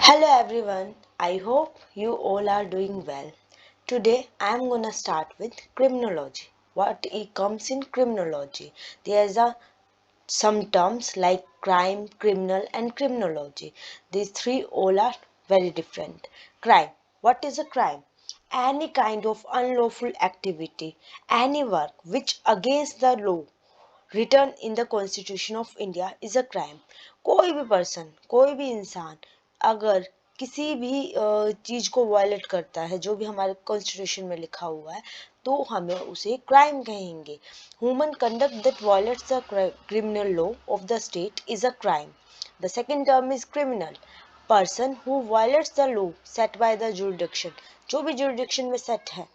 Hello everyone, I hope you all are doing well. Today I am gonna start with criminology. What it comes in criminology? There's a some terms like crime, criminal, and criminology. These three all are very different. Crime. What is a crime? Any kind of unlawful activity, any work which against the law written in the constitution of India is a crime. कोई भी person, कोई भी इंसान अगर किसी भी चीज को वायलेट करता है जो भी हमारे कॉन्स्टिट्यूशन में लिखा हुआ है तो हमें उसे क्राइम कहेंगे. Human conduct that violets the criminal law of the state is a crime. The second term is criminal. Person who violets the law set by the jurisdiction. जो भी जुरिडिक्शन में सेट है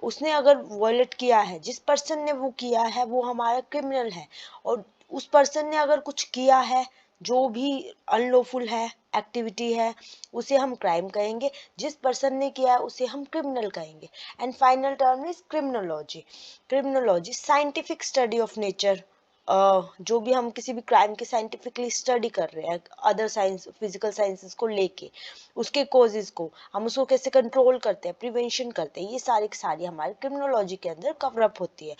उसने अगर वॉयलेट किया है, जिस पर्सन ने वो किया है वो हमारा क्रिमिनल है. और उस पर्सन ने अगर कुछ किया है जो भी अनलॉफुल है, एक्टिविटी है, उसे हम क्राइम कहेंगे. जिस पर्सन ने किया है उसे हम क्रिमिनल कहेंगे. And final term is criminology. Criminology scientific study of nature. जो भी हम किसी भी क्राइम की साइंटिफिकली स्टडी कर रहे हैं अदर साइंस, फिजिकल साइंसेस को लेके, उसके कॉजेज को हम उसको कैसे कंट्रोल करते हैं, प्रिवेंशन करते हैं, ये सारी की सारी हमारे क्रिमिनोलॉजी के अंदर कवर अप होती है.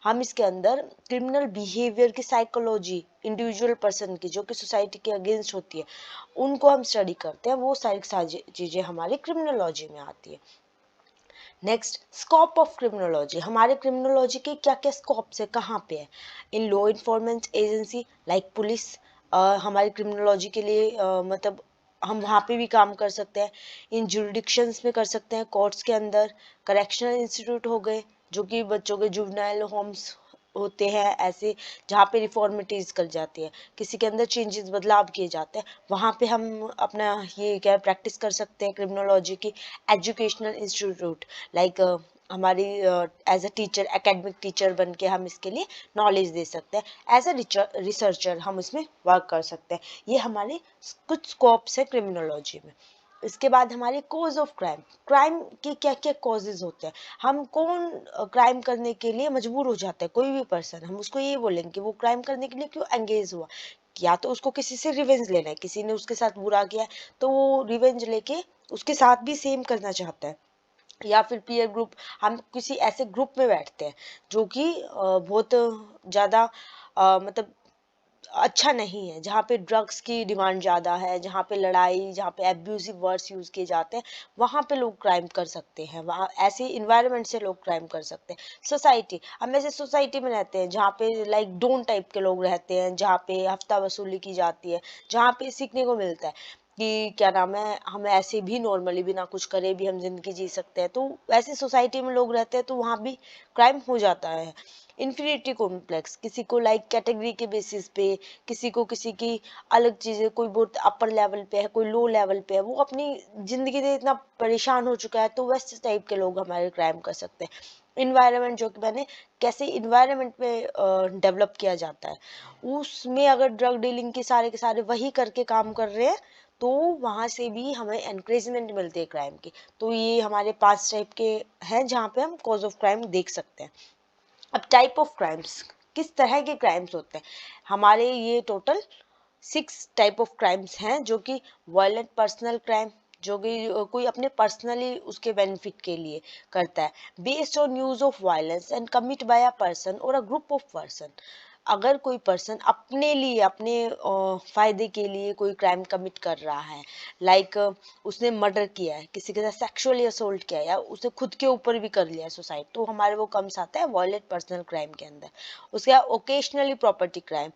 हम इसके अंदर क्रिमिनल बिहेवियर की साइकोलॉजी, इंडिविजुअल पर्सन की जो कि सोसाइटी के अगेंस्ट होती है, उनको हम स्टडी करते हैं. वो सारी चीजें हमारी क्रिमिनोलॉजी में आती है. Next, scope of criminology. हमारे क्रिमिनोलॉजी के क्या क्या स्कोप्स है, कहाँ पे है? In law enforcement agency like police. हमारी क्रिमिनोलॉजी के लिए मतलब हम वहाँ पे भी काम कर सकते हैं. इन जुरिडिक्शंस में कर सकते हैं, कोर्ट्स के अंदर. करेक्शनल इंस्टीट्यूट हो गए जो कि बच्चों के जुवेनाइल होम्स होते हैं ऐसे, जहाँ पे रिफॉर्मिटीज कर जाती है, किसी के अंदर चेंजेस, बदलाव किए जाते हैं, वहाँ पे हम अपना ये क्या प्रैक्टिस कर सकते हैं क्रिमिनोलॉजी की. एजुकेशनल इंस्टीट्यूट लाइक हमारी as a teacher, academic teacher बन के हम इसके लिए नॉलेज दे सकते हैं. एज अ रिसर्चर हम इसमें वर्क कर सकते हैं. ये हमारे कुछ स्कोप्स है क्रिमिनोलॉजी में. इसके बाद हमारे कॉज ऑफ क्राइम. क्राइम के क्या क्या कॉजेज होते हैं, हम कौन क्राइम करने के लिए मजबूर हो जाता है. कोई भी पर्सन, हम उसको ये बोलेंगे कि वो क्राइम करने के लिए क्यों एंगेज हुआ. या तो उसको किसी से रिवेंज लेना है, किसी ने उसके साथ बुरा किया है तो वो रिवेंज लेके उसके साथ भी सेम करना चाहता है. या फिर पीयर ग्रुप, हम किसी ऐसे ग्रुप में बैठते हैं जो कि बहुत ज़्यादा मतलब अच्छा नहीं है, जहाँ पे ड्रग्स की डिमांड ज़्यादा है, जहाँ पे लड़ाई, जहाँ पे एब्यूजिव वर्ड्स यूज़ किए जाते हैं, वहाँ पे लोग क्राइम कर सकते हैं. वहाँ ऐसे इन्वायरमेंट से लोग क्राइम कर सकते हैं. सोसाइटी, हम ऐसे सोसाइटी में रहते हैं जहाँ पे लाइक डोन टाइप के लोग रहते हैं, जहाँ पे हफ्ता वसूली की जाती है, जहाँ पे सीखने को मिलता है कि क्या नाम है, हम ऐसे भी नॉर्मली बिना कुछ करे भी हम जिंदगी जी सकते हैं. तो वैसे सोसाइटी में लोग रहते हैं तो वहाँ भी क्राइम हो जाता है. इन्फीरियरिटी कॉम्प्लेक्स, किसी को लाइक कैटेगरी के बेसिस पे, किसी को किसी की अलग चीजें, कोई बहुत अपर लेवल पे है, कोई लो लेवल पे है, वो अपनी जिंदगी से इतना परेशान हो चुका है तो वैसे टाइप के लोग हमारे क्राइम कर सकते हैं. इन्वायरमेंट, जो कि मैंने कैसे इन्वायरमेंट में डेवलप किया जाता है, उसमें अगर ड्रग डीलिंग के सारे वही करके काम कर रहे हैं तो वहां से भी हमें एनकरेजमेंट मिलती है क्राइम की. तो ये हमारे 5 टाइप के हैं जहाँ पे हम कॉज ऑफ क्राइम देख सकते हैं. अब टाइप ऑफ क्राइम्स, किस तरह के क्राइम्स होते हैं हमारे, ये टोटल 6 टाइप ऑफ क्राइम्स हैं जो कि वायलेंट पर्सनल क्राइम, जो कि कोई अपने पर्सनली उसके बेनिफिट के लिए करता है, based on use of violence and commit by a person और अ ग्रुप ऑफ पर्सन. अगर कोई पर्सन अपने लिए, अपने फायदे के लिए कोई क्राइम कमिट कर रहा है, लाइक उसने मर्डर किया है, किसी के साथ सेक्सुअली असोल्ट किया है, या उसने खुद के ऊपर भी कर लिया है सुसाइड, तो हमारे वो कम्स आता है वायलेंट पर्सनल क्राइम के अंदर. उसके बाद occasionally property crime.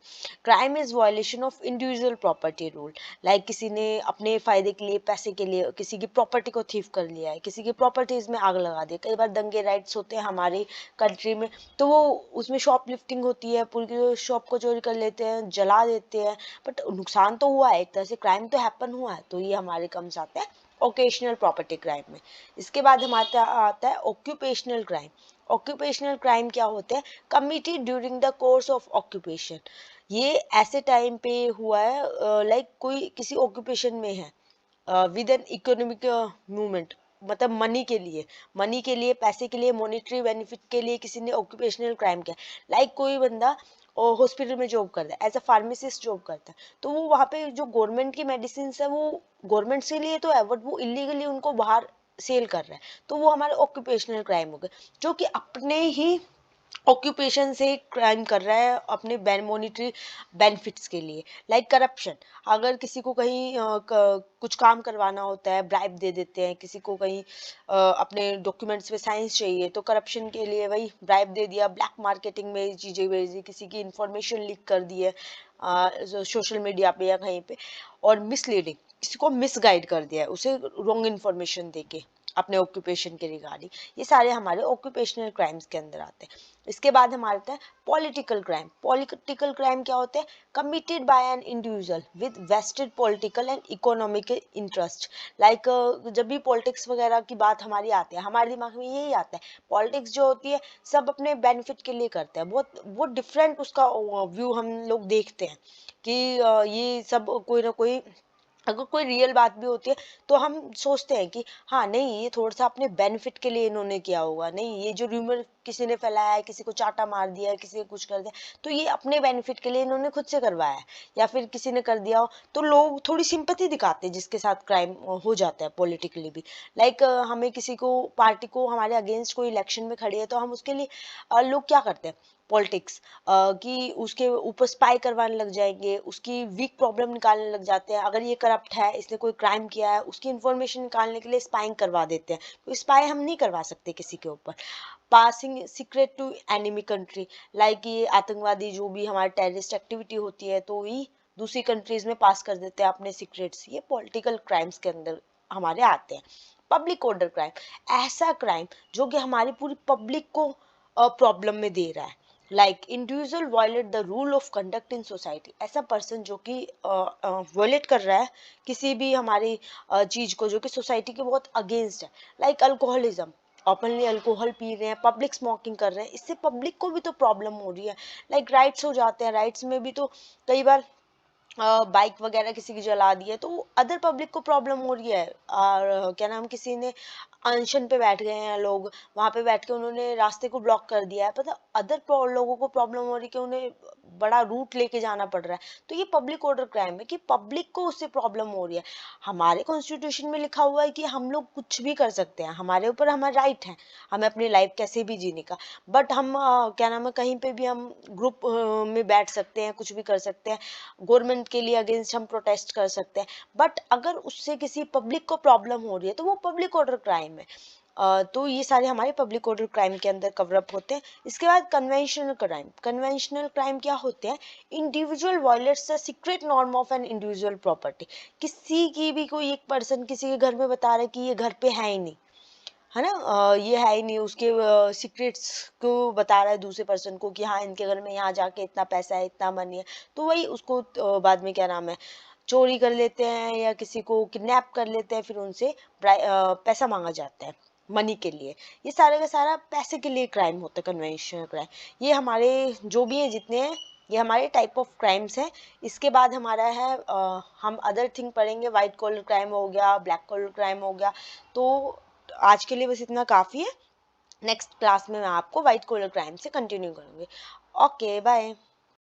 Crime is violation of individual property rule. Like किसी ने अपने फायदे के लिए, पैसे के लिए किसी की प्रॉपर्टी को थीफ कर लिया है, किसी की प्रॉपर्टीज में आग लगा दी. कई बार दंगे राइट्स होते हैं हमारी कंट्री में, तो वो उसमें शॉप लिफ्टिंग होती है, पूरी शॉप को चोरी कर लेते हैं, जला देते हैं, बट नुकसान तो हुआ है, एक तरह से क्राइम तो हैपन हुआ है, तो ये हमारे कम्स आते हैं ओकेशनल प्रॉपर्टी क्राइम में. इसके बाद हमारा आता है ऑक्यूपेशनल क्राइम. ऑक्यूपेशनल क्राइम क्या होते हैं? Committed during the course of occupation. ये ऐसे टाइम पे हुआ है लाइक कोई किसी ऑक्यूपेशन में है विद एन इकोनॉमिक मूवमेंट, मतलब मनी के लिए, पैसे के लिए, मॉनेटरी बेनिफिट के लिए किसी ने ऑक्यूपेशनल क्राइम किया. लाइक कोई बंदा हॉस्पिटल में जॉब करता है, एज अ फार्मासिस्ट जॉब करता है, तो वो वहाँ पे जो गवर्नमेंट की मेडिसिन है वो गवर्नमेंट से लिए तो है, बट वो इलीगली उनको बाहर सेल कर रहा है, तो वो हमारे ऑक्यूपेशनल क्राइम हो गए, जो कि अपने ही ऑक्यूपेशन से क्राइम कर रहा है अपने मॉनिटरी बेनिफिट्स के लिए, लाइक करप्शन। अगर किसी को कहीं कुछ काम करवाना होता है, ब्राइब दे देते हैं किसी को, कहीं अपने डॉक्यूमेंट्स में साइंस चाहिए तो करप्शन के लिए वही ब्राइब दे दिया, ब्लैक मार्केटिंग में चीज़ें भेज दी, किसी की इंफॉर्मेशन लीक कर दी है सोशल मीडिया पे या कहीं पे, और मिसलीडिंग, किसी को मिसगाइड कर दिया है उसे रॉन्ग इन्फॉर्मेशन देके अपने ऑक्यूपेशन के रिगार्डिंग, ये सारे हमारे ऑक्यूपेशनल क्राइम्स के अंदर आते हैं। इसके बाद हमारे आता है पॉलिटिकल क्राइम। पॉलिटिकल क्राइम क्या होते हैं? Committed by an individual with vested political and economic interest. Like जब भी पॉलिटिक्स वगैरह की बात हमारी आती है, हमारे दिमाग में यही आता है, पॉलिटिक्स जो होती है सब अपने बेनिफिट के लिए करते हैं, वो डिफरेंट उसका व्यू हम लोग देखते हैं कि ये सब कोई ना कोई, अगर कोई रियल बात भी होती है तो हम सोचते हैं कि हाँ नहीं, ये थोड़ा सा अपने बेनिफिट के लिए इन्होंने किया होगा, नहीं ये जो रूमर किसी ने फैलाया है, किसी को चाटा मार दिया है, किसी ने कुछ कर दिया, तो ये अपने बेनिफिट के लिए इन्होंने खुद से करवाया है, या फिर किसी ने कर दिया हो, तो लोग थोड़ी सिंपैथी दिखाते हैं जिसके साथ क्राइम हो जाता है पॉलिटिकली भी। लाइक हमें किसी को, पार्टी को हमारे अगेंस्ट कोई इलेक्शन में खड़ी है तो हम उसके लिए लोग क्या करते हैं पॉलिटिक्स, कि उसके ऊपर स्पाई करवाने लग जाएंगे, उसकी वीक प्रॉब्लम निकालने लग जाते हैं, अगर ये करप्ट है, इसने कोई क्राइम किया है, उसकी इन्फॉर्मेशन निकालने के लिए स्पाइंग करवा देते हैं, तो स्पाई हम नहीं करवा सकते किसी के ऊपर। Passing secret to enemy country, like ये आतंकवादी जो भी हमारी टेररिस्ट एक्टिविटी होती है तो ये दूसरी कंट्रीज में पास कर देते हैं अपने सीक्रेट्स, ये पॉलिटिकल क्राइम्स के अंदर हमारे आते हैं। पब्लिक ऑर्डर क्राइम, ऐसा क्राइम जो कि हमारी पूरी पब्लिक को प्रॉब्लम में दे रहा है, like individual violate the rule of conduct in society, ऐसा पर्सन जो कि वायलेट कर रहा है किसी भी हमारी चीज को जो कि सोसाइटी के बहुत अगेंस्ट है, like alcoholism, openly alcohol P रहे हैं, पब्लिक स्मोकिंग कर रहे हैं, इससे पब्लिक को भी तो प्रॉब्लम हो रही है, लाइक राइट्स हो जाते हैं, राइट्स में भी तो कई बार बाइक वगैरह किसी की जला दी है तो अदर पब्लिक को प्रॉब्लम हो रही है, और क्या नाम, किसी ने अनशन पे बैठ गए हैं लोग, वहां पे बैठ के उन्होंने रास्ते को ब्लॉक कर दिया है, पता अदर लोगों को प्रॉब्लम हो रही है कि उन्हें बड़ा रूट लेके जाना पड़ रहा है, तो ये पब्लिक ऑर्डर क्राइम है कि पब्लिक को उससे प्रॉब्लम हो रही है। हमारे कॉन्स्टिट्यूशन में लिखा हुआ है कि हम लोग कुछ भी कर सकते हैं, हमारे ऊपर हमारा राइट है हमें अपनी लाइफ कैसे भी जीने का, बट हम क्या नाम है, कहीं पे भी हम ग्रुप में बैठ सकते हैं, कुछ भी कर सकते हैं, गवर्नमेंट के लिए अगेंस्ट हम प्रोटेस्ट कर सकते हैं, बट अगर उससे किसी पब्लिक को प्रॉब्लम हो रही है तो वो पब्लिक ऑर्डर क्राइम है। तो ये सारे हमारे पब्लिक ऑर्डर क्राइम के अंदर कवर अप होते हैं। इसके बाद कन्वेंशनल क्राइम। कन्वेंशनल क्राइम क्या होते हैं? Individual violets the secret norm of an individual property, किसी की भी कोई एक पर्सन किसी के घर में बता रहा है कि ये घर पे है ही नहीं, है ना, ये है ही नहीं, उसके सीक्रेट्स को बता रहा है दूसरे पर्सन को कि हाँ इनके घर में यहाँ जाके इतना पैसा है, इतना मनी है, तो वही उसको बाद में क्या नाम है, चोरी कर लेते हैं या किसी को किडनैप कर लेते हैं, फिर उनसे पैसा मांगा जाता है मनी के लिए। ये सारे का सारा पैसे के लिए क्राइम होता है, कन्वेंशनल क्राइम। ये हमारे जो भी है जितने हैं, ये हमारे टाइप ऑफ क्राइम्स हैं। इसके बाद हमारा है हम अदर थिंग पढ़ेंगे, वाइट कॉलर क्राइम हो गया, ब्लैक कॉलर क्राइम हो गया। तो आज के लिए बस इतना काफ़ी है। नेक्स्ट क्लास में मैं आपको वाइट कॉलर क्राइम से कंटिन्यू करूँगी। Okay bye.